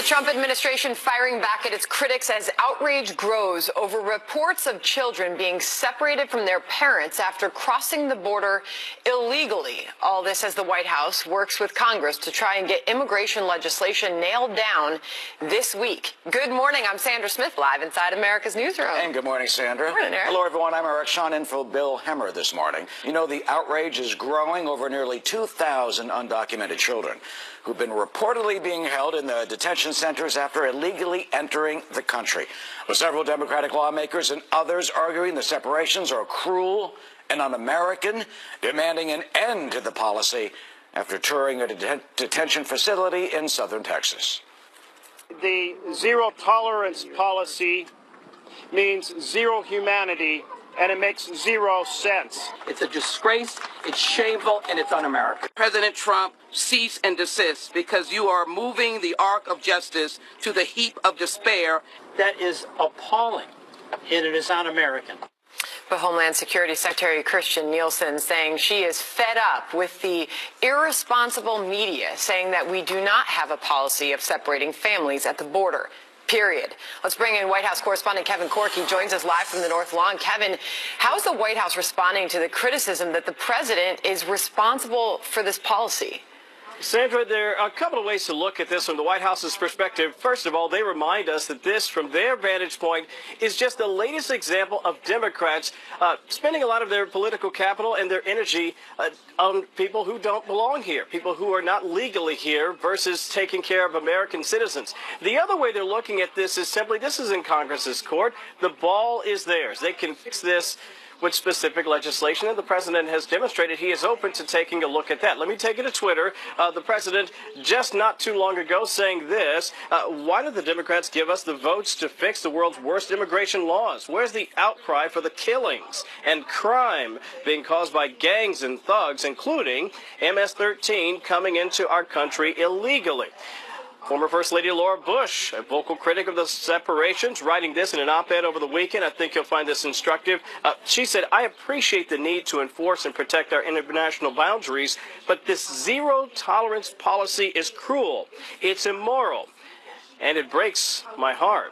The Trump administration firing back at its critics as outrage grows over reports of children being separated from their parents after crossing the border illegally. All this as the White House works with Congress to try and get immigration legislation nailed down this week. Good morning. I'm Sandra Smith, live inside America's Newsroom. And good morning, Sandra. Good morning, Eric. Hello, everyone. I'm Eric Sean in for Bill Hemmer this morning. You know, the outrage is growing over nearly 2,000 undocumented children who've been reportedly being held in the detention centers after illegally entering the country, with several Democratic lawmakers and others arguing the separations are cruel and un-American, demanding an end to the policy after touring a detention facility in southern Texas. The zero tolerance policy means zero humanity, and it makes zero sense. It's a disgrace, it's shameful, and it's un-American. President Trump, cease and desist, because you are moving the arc of justice to the heap of despair. That is appalling, and it is un-American. But Homeland Security Secretary Kirstjen Nielsen saying she is fed up with the irresponsible media saying that we do not have a policy of separating families at the border. Period. Let's bring in White House correspondent Kevin Corke. He joins us live from the North Lawn. Kevin, how is the White House responding to the criticism that the president is responsible for this policy? Sandra, there are a couple of ways to look at this from the White House's perspective. First of all, they remind us that this, from their vantage point, is just the latest example of Democrats spending a lot of their political capital and their energy on people who don't belong here, people who are not legally here, versus taking care of American citizens. The other way they're looking at this is simply, this is in Congress's court. The ball is theirs. They can fix this with specific legislation, and the president has demonstrated he is open to taking a look at that. Let me take you to Twitter. The president, just not too long ago, saying this: why did the Democrats give us the votes to fix the world's worst immigration laws? Where's the outcry for the killings and crime being caused by gangs and thugs, including MS-13 coming into our country illegally? Former First Lady Laura Bush, a vocal critic of the separations, writing this in an op-ed over the weekend. I think you'll find this instructive. She said, I appreciate the need to enforce and protect our international boundaries, but this zero-tolerance policy is cruel, it's immoral, and it breaks my heart.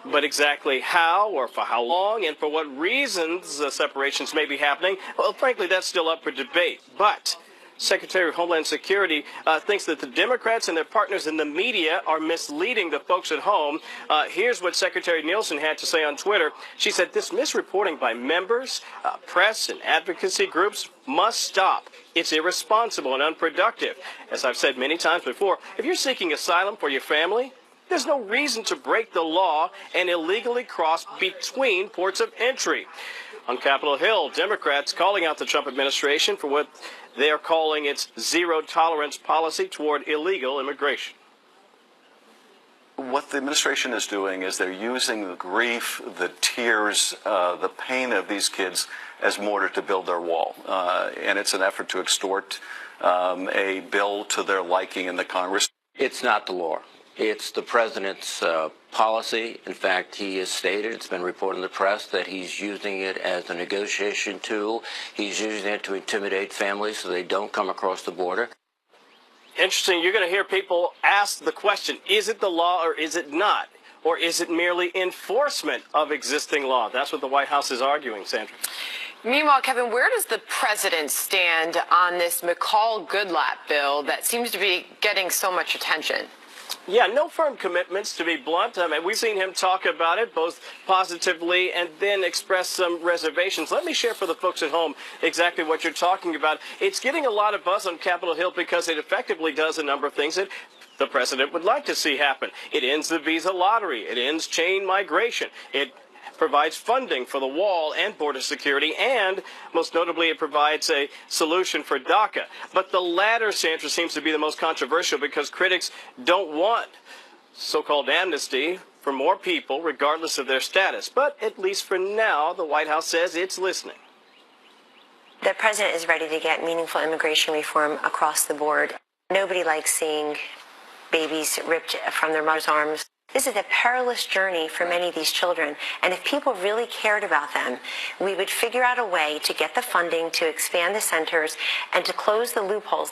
But exactly how, or for how long, and for what reasons the separations may be happening, well, frankly, that's still up for debate. But Secretary of Homeland Security thinks that the Democrats and their partners in the media are misleading the folks at home. Here's what Secretary Nielsen had to say on Twitter. She said, this misreporting by members, press, and advocacy groups must stop. It's irresponsible and unproductive. As I've said many times before, if you're seeking asylum for your family, there's no reason to break the law and illegally cross between ports of entry. On Capitol Hill, Democrats calling out the Trump administration for what they are calling its zero-tolerance policy toward illegal immigration. What the administration is doing is they're using the grief, the tears, the pain of these kids as mortar to build their wall. And it's an effort to extort a bill to their liking in the Congress. It's not the law. It's the president's policy. In fact, he has stated, it's been reported in the press, that he's using it as a negotiation tool. He's using it to intimidate families so they don't come across the border. Interesting. You're going to hear people ask the question, is it the law or is it not? Or is it merely enforcement of existing law? That's what the White House is arguing, Sandra. Meanwhile, Kevin, where does the president stand on this McCall-Goodlatte bill that seems to be getting so much attention? Yeah, no firm commitments, to be blunt. I mean, we've seen him talk about it both positively and then express some reservations. Let me share for the folks at home exactly what you're talking about. It's getting a lot of buzz on Capitol Hill because it effectively does a number of things that the president would like to see happen. It ends the visa lottery. It ends chain migration. It provides funding for the wall and border security, and most notably it provides a solution for DACA. But the latter, Sandra, seems to be the most controversial because critics don't want so-called amnesty for more people regardless of their status. But at least for now, the White House says it's listening. The president is ready to get meaningful immigration reform across the board. Nobody likes seeing babies ripped from their mother's arms. This is a perilous journey for many of these children, and if people really cared about them, we would figure out a way to get the funding to expand the centers and to close the loopholes.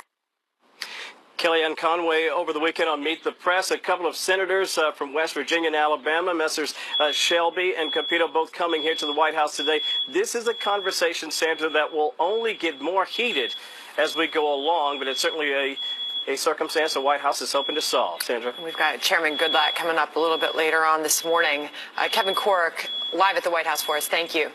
Kellyanne Conway over the weekend on Meet the Press. A couple of senators from West Virginia and Alabama, Messrs. Shelby and Capito, both coming here to the White House today. This is a conversation, Sandra, that will only get more heated as we go along, but it's certainly a circumstance the White House is hoping to solve. Sandra? We've got Chairman Goodlatte coming up a little bit later on this morning. Kevin Cork, live at the White House for us. Thank you.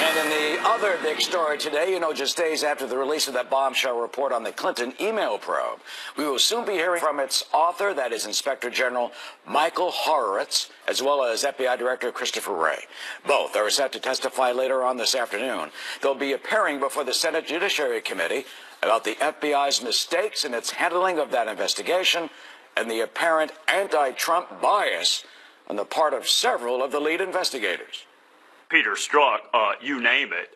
And in the other big story today, just days after the release of that bombshell report on the Clinton email probe, we will soon be hearing from its author, that is Inspector General Michael Horowitz, as well as FBI Director Christopher Wray. Both are set to testify later on this afternoon. They'll be appearing before the Senate Judiciary Committee about the FBI's mistakes in its handling of that investigation and the apparent anti-Trump bias on the part of several of the lead investigators. Peter Strzok, you name it,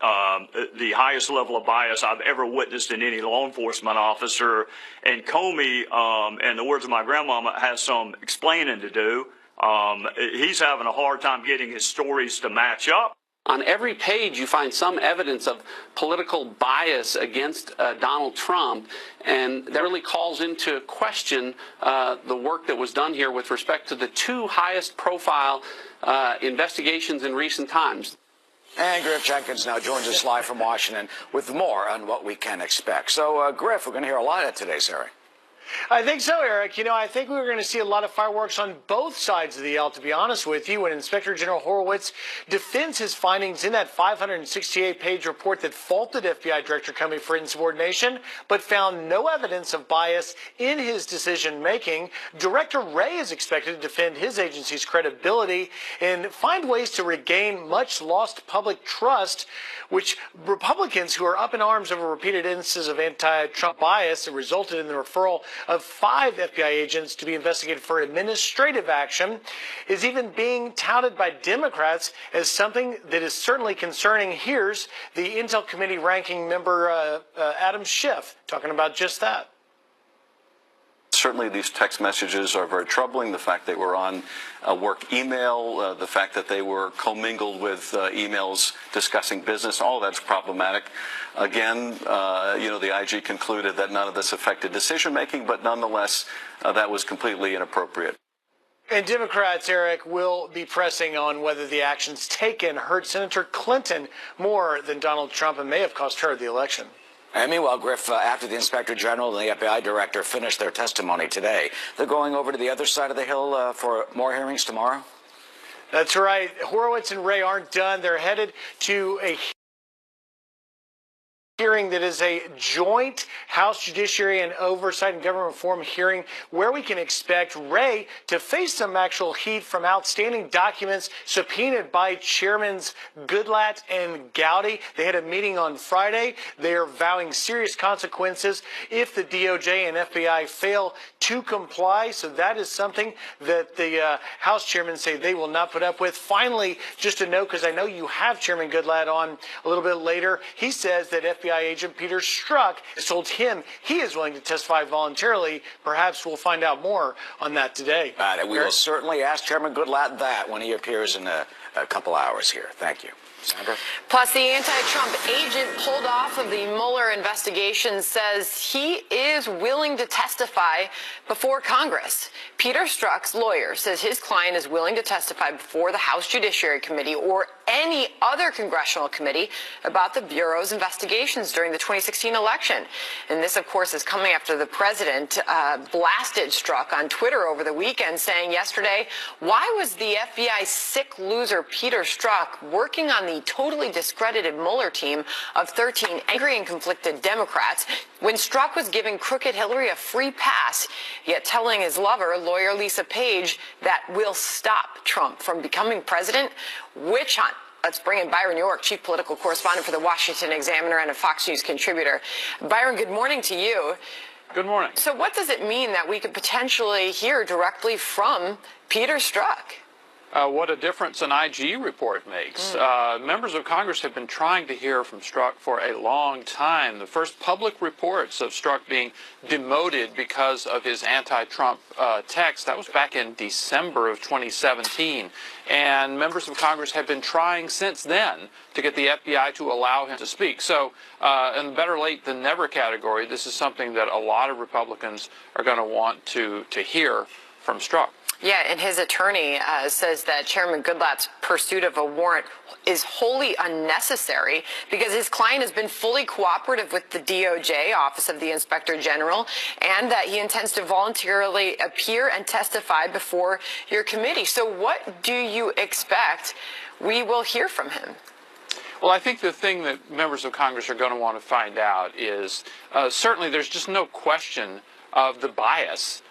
the highest level of bias I've ever witnessed in any law enforcement officer. And Comey, in the words of my grandmama, has some explaining to do. He's having a hard time getting his stories to match up. On every page, you find some evidence of political bias against Donald Trump, and that really calls into question the work that was done here with respect to the two highest profile investigations in recent times. And Griff Jenkins now joins us live from Washington with more on what we can expect. So, Griff, we're going to hear a lot of today, Sarah. I think so, Eric. I think we're going to see a lot of fireworks on both sides of the aisle, to be honest with you, when Inspector General Horowitz defends his findings in that 568-page report that faulted FBI Director Comey for insubordination, but found no evidence of bias in his decision-making. Director Wray is expected to defend his agency's credibility and find ways to regain much-lost public trust, which Republicans who are up in arms over repeated instances of anti-Trump bias that resulted in the referral of 5 FBI agents to be investigated for administrative action is even being touted by Democrats as something that is certainly concerning. Here's the Intel Committee ranking member Adam Schiff talking about just that. Certainly these text messages are very troubling. The fact they were on work email, the fact that they were commingled with emails discussing business, all that's problematic. Again, the IG concluded that none of this affected decision-making, but nonetheless, that was completely inappropriate. And Democrats, Eric, will be pressing on whether the actions taken hurt Senator Clinton more than Donald Trump and may have cost her the election. And meanwhile, Griff, after the Inspector General and the FBI Director finished their testimony today, they're going over to the other side of the hill for more hearings tomorrow? That's right. Horowitz and Wray aren't done. They're headed to a hearing that is a joint House Judiciary and Oversight and Government Reform hearing where we can expect Wray to face some actual heat from outstanding documents subpoenaed by Chairmans Goodlatte and Gowdy. They had a meeting on Friday. They are vowing serious consequences if the DOJ and FBI fail to comply. So that is something that the House chairmen say they will not put up with. Finally, just a note, because I know you have Chairman Goodlatte on a little bit later, he says that FBI agent Peter Strzok has told him he is willing to testify voluntarily. Perhaps we'll find out more on that today. We will certainly ask Chairman Goodlatte that when he appears in a couple hours here. Thank you. Sandra? Plus, the anti-Trump agent pulled off of the Mueller investigation says he is willing to testify before Congress. Peter Strzok's lawyer says his client is willing to testify before the House Judiciary Committee or any other congressional committee about the Bureau's investigations during the 2016 election. And this, of course, is coming after the president blasted Strzok on Twitter over the weekend, saying yesterday, why was the FBI sick loser Peter Strzok working on the totally discredited Mueller team of 13 angry and conflicted Democrats when Strzok was giving crooked Hillary a free pass, yet telling his lover, lawyer Lisa Page, that will stop Trump from becoming president? Witch hunt. Let's bring in Byron York, chief political correspondent for the Washington Examiner and a Fox News contributor. Byron, good morning to you. Good morning. So what does it mean that we could potentially hear directly from Peter Strzok? what a difference an IG report makes. Members of Congress have been trying to hear from Strzok for a long time. The first public reports of Strzok being demoted because of his anti-Trump text, that was back in December of 2017. And members of Congress have been trying since then to get the FBI to allow him to speak. So in the better late than never category, this is something that a lot of Republicans are going to want to hear from Strzok. Yeah, and his attorney says that Chairman Goodlatte's pursuit of a warrant is wholly unnecessary because his client has been fully cooperative with the DOJ, Office of the Inspector General, and that he intends to voluntarily appear and testify before your committee. So what do you expect we will hear from him? Well, I think the thing that members of Congress are going to want to find out is certainly there's just no question of the bias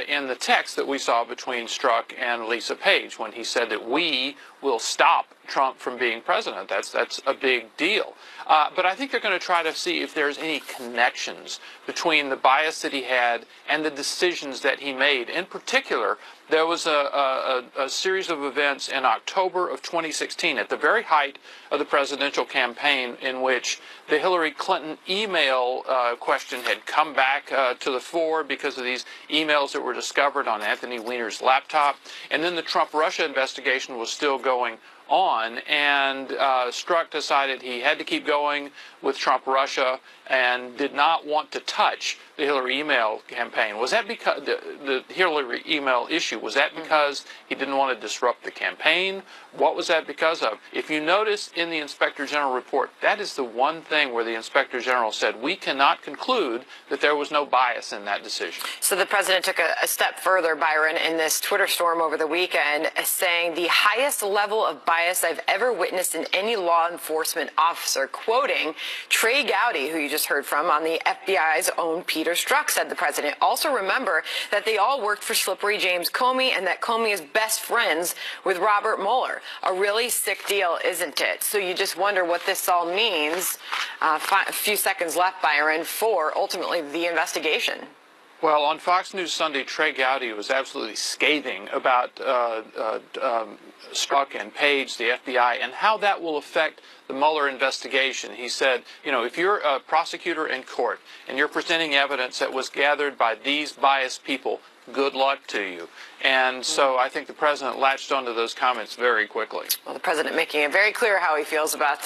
in the text that we saw between Strzok and Lisa Page when he said that we will stop Trump from being president. That's a big deal. But I think they're going to try to see if there's any connections between the bias that he had and the decisions that he made. In particular, there was a series of events in October of 2016 at the very height of the presidential campaign in which the Hillary Clinton email question had come back to the fore because of these emails that were discovered on Anthony Weiner's laptop. And then the Trump-Russia investigation was still going on, and Strzok decided he had to keep going with Trump-Russia and did not want to touch the Hillary email campaign. Was that because the Hillary email issue, was that because he didn't want to disrupt the campaign? What was that because of? If you notice in the Inspector General report, that is the one thing where the Inspector General said we cannot conclude that there was no bias in that decision. So the president took a step further, Byron, in this Twitter storm over the weekend, saying the highest level of bias I've ever witnessed in any law enforcement officer, quoting Trey Gowdy, who you just heard from on the FBI's own Peter Strzok, said the president. Also remember that they all worked for Slippery James Comey and that Comey is best friends with Robert Mueller. A really sick deal, isn't it? So you just wonder what this all means, a few seconds left, Byron, for ultimately the investigation. Well, on Fox News Sunday, Trey Gowdy was absolutely scathing about Strzok and Page, the FBI, and how that will affect the Mueller investigation. He said, you know, if you're a prosecutor in court and you're presenting evidence that was gathered by these biased people, good luck to you. And so I think the president latched onto those comments very quickly. Well, the president making it very clear how he feels about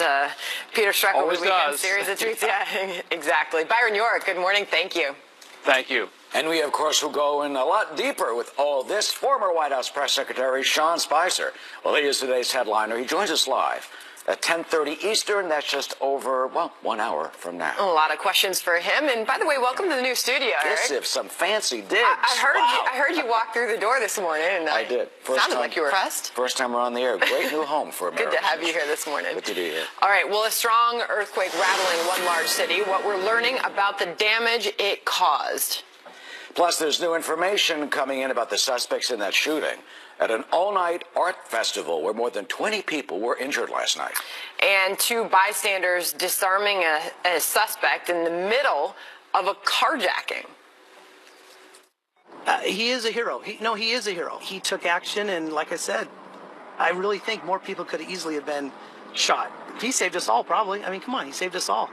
Peter Strzok over the weekend series of tweets. Yeah, exactly. Byron York, good morning. Thank you. Thank you. And we, of course, will go in a lot deeper with all this. Former White House Press Secretary Sean Spicer. Well, he is today's headliner. He joins us live at 10:30 Eastern. That's just over, well, 1 hour from now. A lot of questions for him. And by the way, welcome to the new studio, Eric. Yes, if some fancy digs. I heard you walk through the door this morning. And I did. Sounded like you were impressed. First time we're on the air. Great new home for America. Good to have you here this morning. Good to be here. All right. Well, a strong earthquake rattling one large city. What we're learning about the damage it caused. Plus, there's new information coming in about the suspects in that shooting at an all-night art festival where more than 20 people were injured last night. And two bystanders disarming a suspect in the middle of a carjacking. He is a hero. He is a hero. He took action, and like I said, I really think more people could easily have been shot. He saved us all, probably. I mean, come on, he saved us all.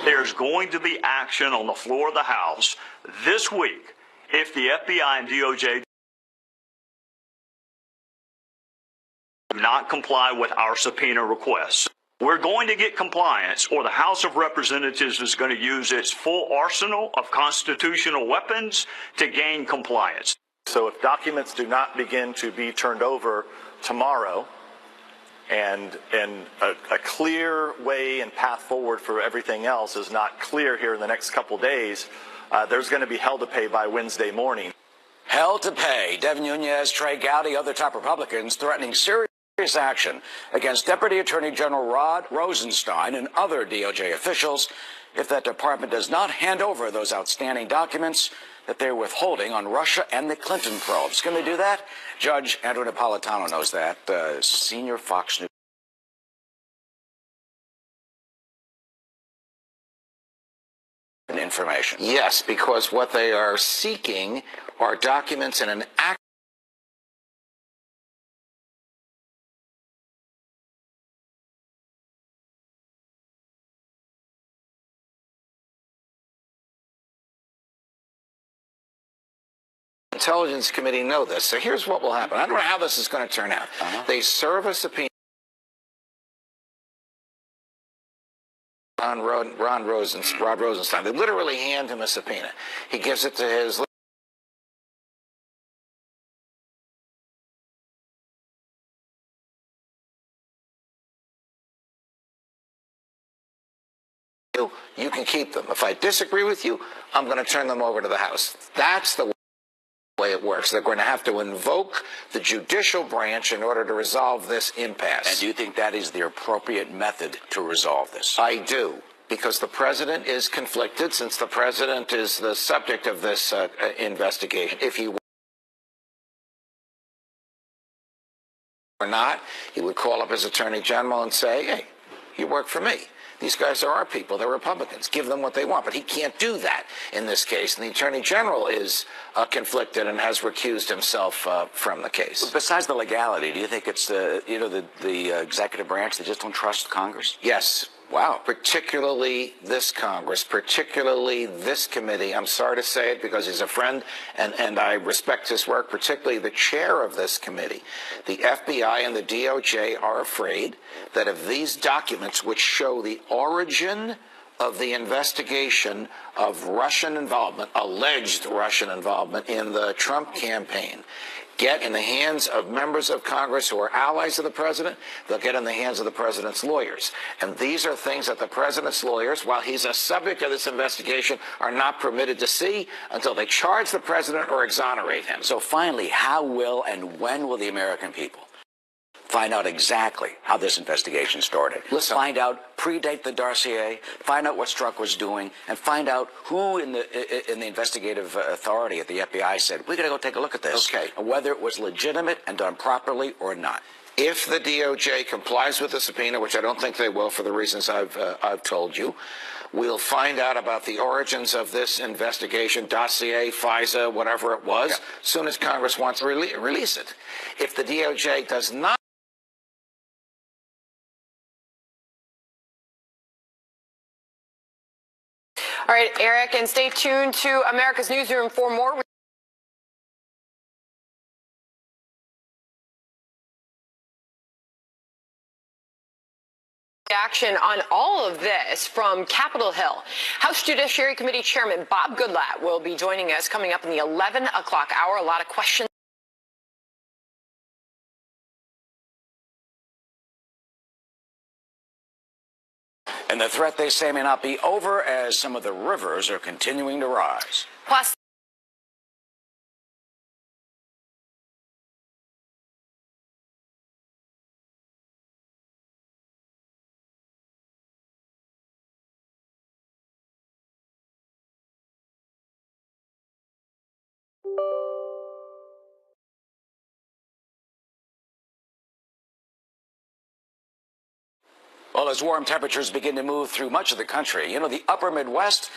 There's going to be action on the floor of the House this week if the FBI and DOJ do not comply with our subpoena requests. We're going to get compliance, or the House of Representatives is going to use its full arsenal of constitutional weapons to gain compliance. So if documents do not begin to be turned over tomorrow, and a clear way and path forward for everything else is not clear here in the next couple days, there's going to be hell to pay by Wednesday morning. Hell to pay. Devin Nunes, Trey Gowdy, other top Republicans threatening serious action against Deputy Attorney General Rod Rosenstein and other DOJ officials if that department does not hand over those outstanding documents that they're withholding on Russia and the Clinton probes. Can they do that? Judge Andrew Napolitano knows that. Senior Fox News. information. Yes, because what they are seeking are documents in an act. Intelligence Committee know this. So here's what will happen. I don't know how this is going to turn out. They serve a subpoena on Rod Rosenstein. They literally hand him a subpoena. He gives it to his you can keep them. If I disagree with you, I'm going to turn them over to the House. That's the way it works. They're going to have to invoke the judicial branch in order to resolve this impasse. And do you think that is the appropriate method to resolve this? I do, because the president is conflicted, since the president is the subject of this investigation. If he were not, he would call up his attorney general and say, hey, you work for me. These guys are our people. They're Republicans. Give them what they want. But he can't do that in this case. And the Attorney General is conflicted and has recused himself from the case. Besides the legality, do you think it's the executive branch that just don't trust Congress? Yes. Wow. Particularly this Congress, particularly this committee. I'm sorry to say it because he's a friend and I respect his work, particularly the chair of this committee. The FBI and the DOJ are afraid that if these documents, which show the origin of the investigation of Russian involvement, alleged Russian involvement in the Trump campaign, get in the hands of members of Congress who are allies of the president, they'll get in the hands of the president's lawyers. And these are things that the president's lawyers, while he's a subject of this investigation, are not permitted to see until they charge the president or exonerate him. So finally, how will and when will the American people find out exactly how this investigation started? Listen. Find out, predate the dossier, find out what Strzok was doing, and find out who in the investigative authority at the FBI said, we got to go take a look at this. Okay. And whether it was legitimate and done properly or not. If the DOJ complies with the subpoena, which I don't think they will for the reasons I've told you, we'll find out about the origins of this investigation, dossier, FISA, whatever it was, as soon as Congress wants to release it. If the DOJ does not, All right, Eric, and stay tuned to America's Newsroom for more reaction on all of this from Capitol Hill. House Judiciary Committee Chairman Bob Goodlatte will be joining us coming up in the 11 o'clock hour. A lot of questions. And the threat, they say, may not be over as some of the rivers are continuing to rise. Plus, Well, as warm temperatures begin to move through much of the country, you know, the upper Midwest,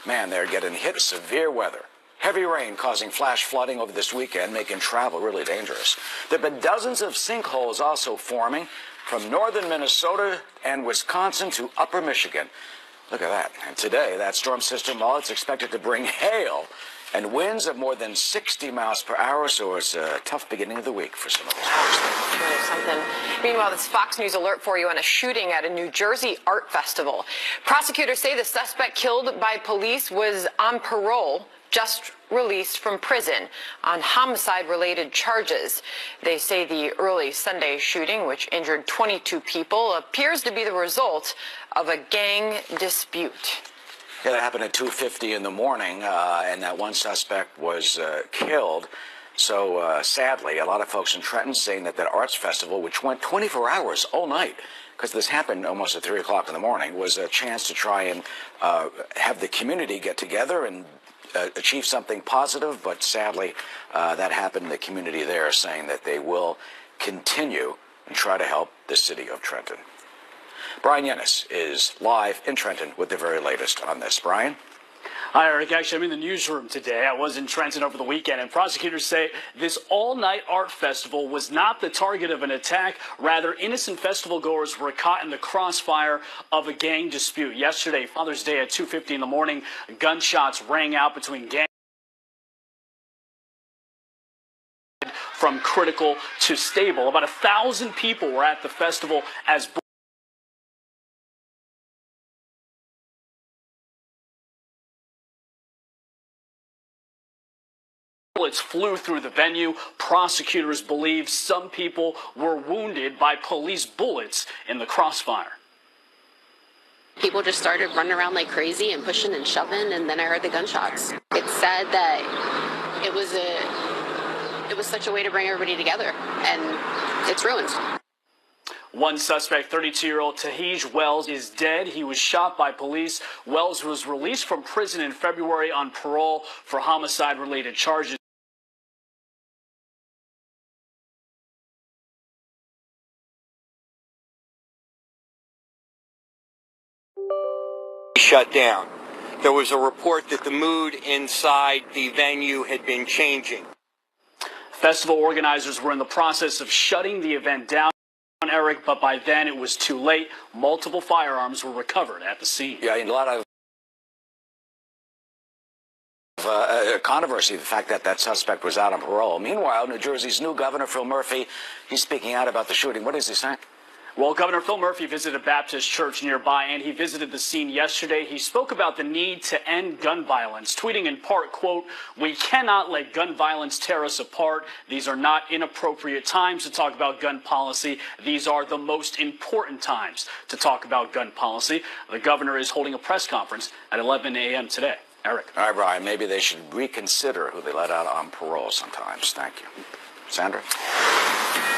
man, they're getting hit with severe weather. Heavy rain causing flash flooding over this weekend, making travel really dangerous. There have been dozens of sinkholes also forming from northern Minnesota and Wisconsin to upper Michigan. Look at that. And today, that storm system, well, it's expected to bring hail and winds of more than 60 miles per hour, so it's a tough beginning of the week for some of those folks. Meanwhile, this Fox News alert for you on a shooting at a New Jersey art festival. Prosecutors say the suspect killed by police was on parole, just released from prison on homicide-related charges. They say the early Sunday shooting, which injured 22 people, appears to be the result of a gang dispute. Yeah, that happened at 2:50 in the morning, and that one suspect was killed. So sadly, a lot of folks in Trenton saying that arts festival, which went 24 hours all night, because this happened almost at 3 o'clock in the morning, was a chance to try and have the community get together and achieve something positive. But sadly, that happened. The community there saying that they will continue and try to help the city of Trenton. Brian Yennis is live in Trenton with the very latest on this. Brian? Hi, Eric. Actually, I'm in the newsroom today. I was in Trenton over the weekend, and prosecutors say this all-night art festival was not the target of an attack. Rather, innocent festival goers were caught in the crossfire of a gang dispute. Yesterday, Father's Day at 2:50 in the morning, gunshots rang out between gang from critical to stable. About 1,000 people were at the festival as bullets flew through the venue. Prosecutors believe some people were wounded by police bullets in the crossfire. People just started running around like crazy and pushing and shoving, and then I heard the gunshots. It's sad that it was such a way to bring everybody together, and it's ruined. One suspect, 32-year-old Tahij Wells, is dead. He was shot by police. Wells was released from prison in February on parole for homicide-related charges. Shut down. There was a report that the mood inside the venue had been changing. Festival organizers were in the process of shutting the event down, Eric, but by then it was too late. Multiple firearms were recovered at the scene. Yeah, and a lot of controversy, the fact that that suspect was out on parole. Meanwhile, New Jersey's new governor, Phil Murphy, he's speaking out about the shooting. What is he saying? Well, Governor Phil Murphy visited a Baptist church nearby, and he visited the scene yesterday. He spoke about the need to end gun violence, tweeting in part, quote, "We cannot let gun violence tear us apart. These are not inappropriate times to talk about gun policy. These are the most important times to talk about gun policy." The governor is holding a press conference at 11 a.m. today. Eric. All right, Brian, maybe they should reconsider who they let out on parole sometimes. Thank you. Sandra?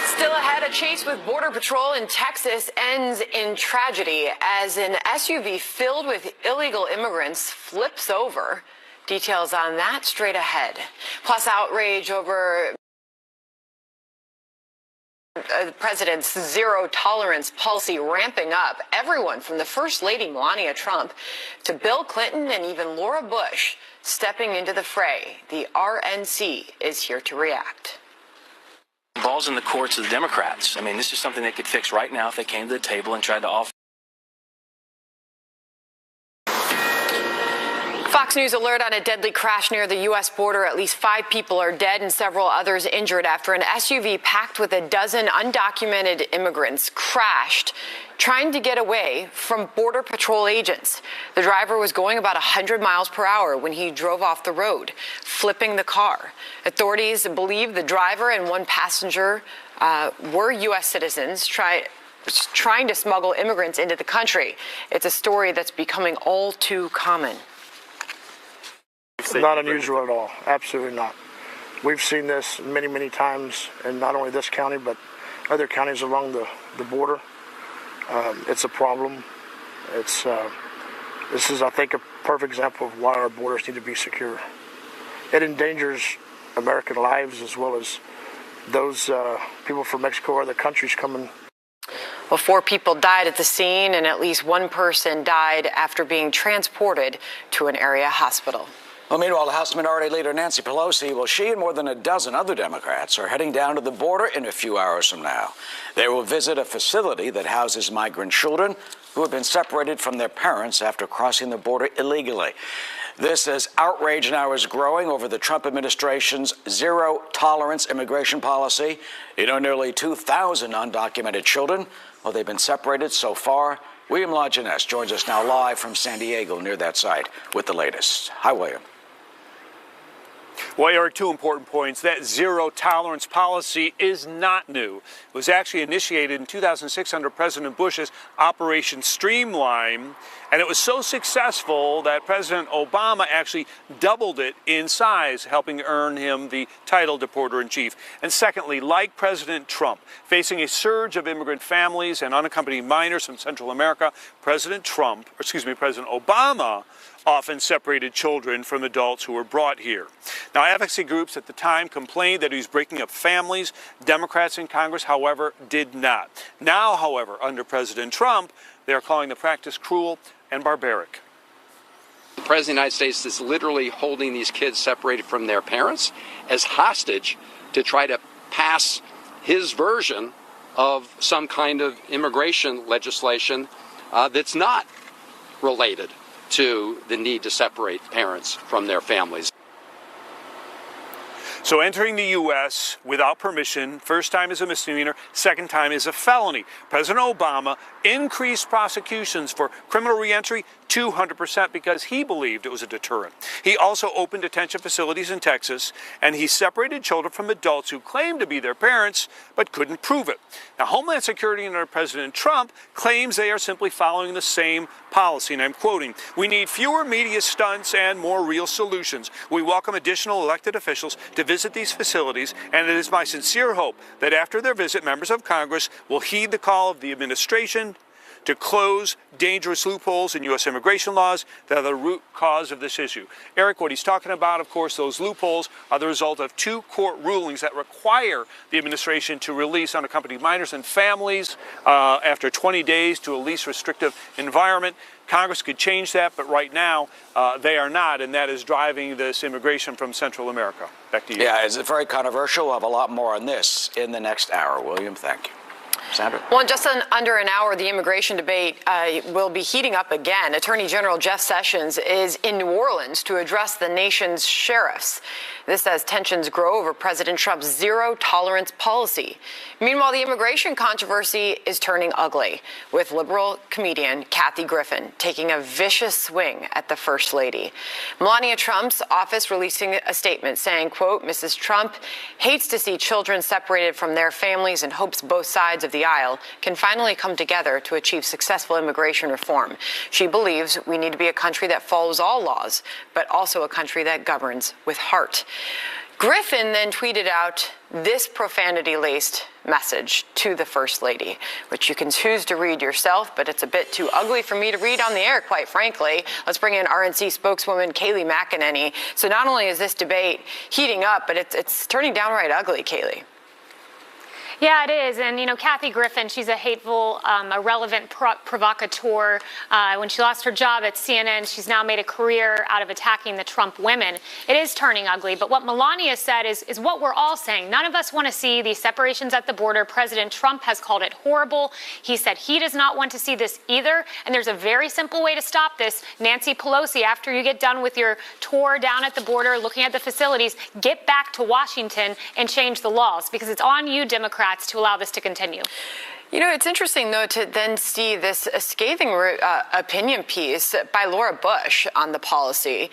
Still ahead, a chase with Border Patrol in Texas ends in tragedy as an SUV filled with illegal immigrants flips over. Details on that straight ahead. Plus, outrage over the president's zero-tolerance policy ramping up. Everyone from the First Lady Melania Trump to Bill Clinton and even Laura Bush stepping into the fray. The RNC is here to react. Ball's in the courts of the Democrats. I mean, this is something they could fix right now if they came to the table and tried to offer. Fox News alert on a deadly crash near the U.S. border. At least 5 people are dead and several others injured after an SUV packed with a dozen undocumented immigrants crashed trying to get away from Border Patrol agents. The driver was going about 100 miles per hour when he drove off the road, flipping the car. Authorities believe the driver and one passenger were U.S. citizens trying to smuggle immigrants into the country. It's a story that's becoming all too common. Not unusual at all. Absolutely not. We've seen this many, many times in not only this county, but other counties along the border. It's a problem. This is, I think, a perfect example of why our borders need to be secure. It endangers American lives as well as those people from Mexico or other countries coming. Well, 4 people died at the scene, and at least 1 person died after being transported to an area hospital. Well, meanwhile, House Minority Leader Nancy Pelosi, she and more than a dozen other Democrats are heading down to the border in a few hours from now. They will visit a facility that houses migrant children who have been separated from their parents after crossing the border illegally. This as outrage now is growing over the Trump administration's zero-tolerance immigration policy. You know, nearly 2,000 undocumented children, well, they've been separated so far. William LaJeunesse joins us now live from San Diego near that site with the latest. Hi, William. Well, Eric, 2 important points. That zero-tolerance policy is not new. It was actually initiated in 2006 under President Bush's Operation Streamline, and it was so successful that President Obama actually doubled it in size, helping earn him the title Deporter-in-Chief. And secondly, like President Trump, facing a surge of immigrant families and unaccompanied minors from Central America, President Obama often separated children from adults who were brought here. Now, advocacy groups at the time complained that he was breaking up families. Democrats in Congress, however, did not. Now, however, under President Trump, they are calling the practice cruel and barbaric. President of the United States is literally holding these kids separated from their parents as hostage to try to pass his version of some kind of immigration legislation that's not related to the need to separate parents from their families. So entering the U.S. without permission, first time is a misdemeanor, second time is a felony. President Obama increased prosecutions for criminal reentry 200% because he believed it was a deterrent. He also opened detention facilities in Texas, and he separated children from adults who claimed to be their parents but couldn't prove it. Now, Homeland Security under President Trump claims they are simply following the same policy, and I'm quoting, "We need fewer media stunts and more real solutions. We welcome additional elected officials to visit these facilities, and it is my sincere hope that after their visit, members of Congress will heed the call of the administration to close dangerous loopholes in U.S. immigration laws that are the root cause of this issue." Eric, what he's talking about, of course, those loopholes are the result of 2 court rulings that require the administration to release unaccompanied minors and families after 20 days to a least restrictive environment. Congress could change that, but right now they are not, and that is driving this immigration from Central America. Back to you. Yeah, it's very controversial. We'll have a lot more on this in the next hour. William, thank you. Sandra? Well, in just under an hour, the immigration debate will be heating up again. Attorney General Jeff Sessions is in New Orleans to address the nation's sheriffs. This as tensions grow over President Trump's zero-tolerance policy. Meanwhile, the immigration controversy is turning ugly, with liberal comedian Kathy Griffin taking a vicious swing at the First Lady. Melania Trump's office releasing a statement saying, quote, "Mrs. Trump hates to see children separated from their families and hopes both sides of the aisle can finally come together to achieve successful immigration reform. She believes we need to be a country that follows all laws, but also a country that governs with heart." Griffin then tweeted out this profanity-laced message to the First Lady, which you can choose to read yourself, but it's a bit too ugly for me to read on the air, quite frankly. Let's bring in RNC spokeswoman Kayleigh McEnany. So not only is this debate heating up, but it's turning downright ugly, Kayleigh. Yeah, it is. And, you know, Kathy Griffin, she's a hateful, irrelevant provocateur. When she lost her job at CNN, she's now made a career out of attacking the Trump women. It is turning ugly. But what Melania said is what we're all saying. None of us want to see these separations at the border. President Trump has called it horrible. He said he does not want to see this either. And there's a very simple way to stop this. Nancy Pelosi, after you get done with your tour down at the border, looking at the facilities, get back to Washington and change the laws, because it's on you, Democrats, to allow this to continue. You know, it's interesting, though, to then see this scathing opinion piece by Laura Bush on the policy.